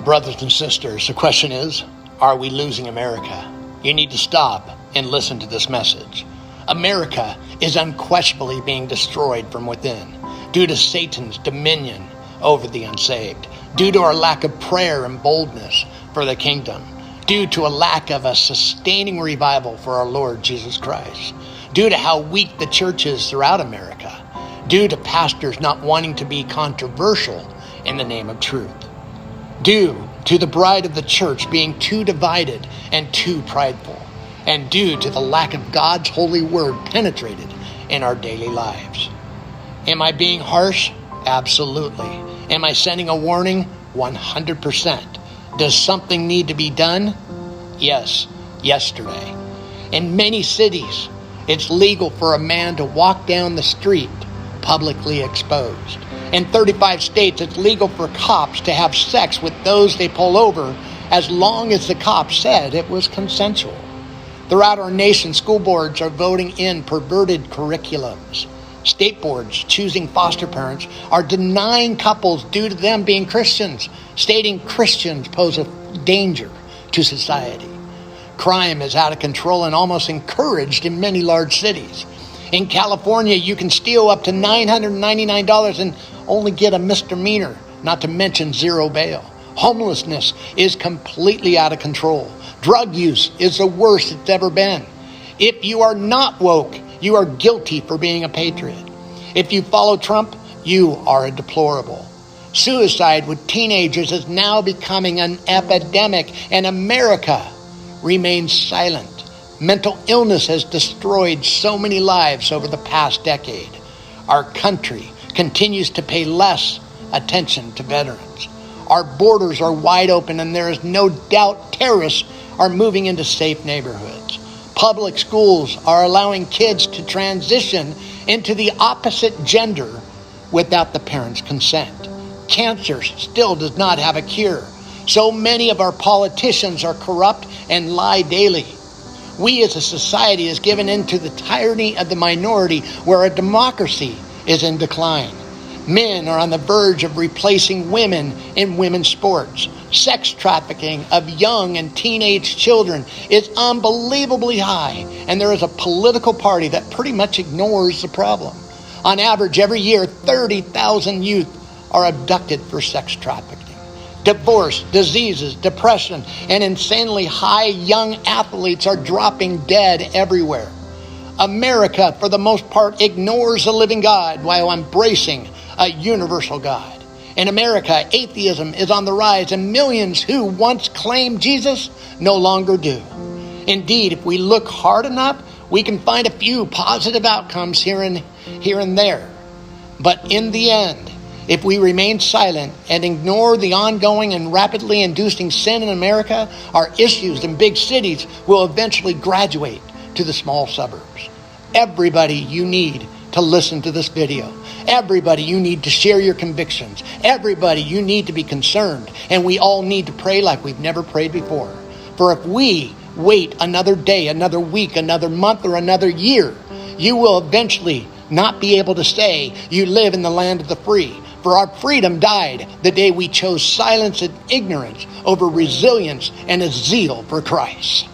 Brothers and sisters, the question is, are we losing America? You need to stop and listen to this message. America is unquestionably being destroyed from within due to Satan's dominion over the unsaved, due to our lack of prayer and boldness for the kingdom, due to a lack of a sustaining revival for our Lord Jesus Christ, due to how weak the church is throughout America, due to pastors not wanting to be controversial in the name of truth, due to the bride of the church being too divided and too prideful, and due to the lack of God's holy word penetrated in our daily lives. Am I being harsh? Absolutely. Am I sending a warning? 100%. Does something need to be done? Yes, yesterday. In many cities, it's legal for a man to walk down the street publicly exposed. In 35 states, it's legal for cops to have sex with those they pull over as long as the cop said it was consensual. Throughout our nation, school boards are voting in perverted curriculums. State boards choosing foster parents are denying couples due to them being Christians, stating Christians pose a danger to society. Crime is out of control and almost encouraged in many large cities. In California, you can steal up to $999 and only get a misdemeanor, not to mention zero bail. Homelessness is completely out of control. Drug use is the worst it's ever been. If you are not woke, you are guilty for being a patriot. If you follow Trump, you are a deplorable. Suicide with teenagers is now becoming an epidemic, and America remains silent. Mental illness has destroyed so many lives over the past decade. Our country continues to pay less attention to veterans. Our borders are wide open, and there is no doubt terrorists are moving into safe neighborhoods. Public schools are allowing kids to transition into the opposite gender without the parents' consent. Cancer still does not have a cure. So many of our politicians are corrupt and lie daily. We as a society is given into the tyranny of the minority, where a democracy is in decline. Men are on the verge of replacing women in women's sports. Sex trafficking of young and teenage children is unbelievably high, and there is a political party that pretty much ignores the problem. On average, every year, 30,000 youth are abducted for sex trafficking. Divorce, diseases, depression, and insanely high young athletes are dropping dead everywhere. America, for the most part, ignores the living God while embracing a universal God. In America, atheism is on the rise, and millions who once claimed Jesus no longer do. Indeed, if we look hard enough, we can find a few positive outcomes here and there. But in the end, if we remain silent and ignore the ongoing and rapidly inducing sin in America, our issues in big cities will eventually graduate to the small suburbs. Everybody, you need to listen to this video. Everybody, you need to share your convictions. Everybody, you need to be concerned. And we all need to pray like we've never prayed before. For if we wait another day, another week, another month, or another year, you will eventually not be able to say you live in the land of the free. For our freedom died the day we chose silence and ignorance over resilience and a zeal for Christ.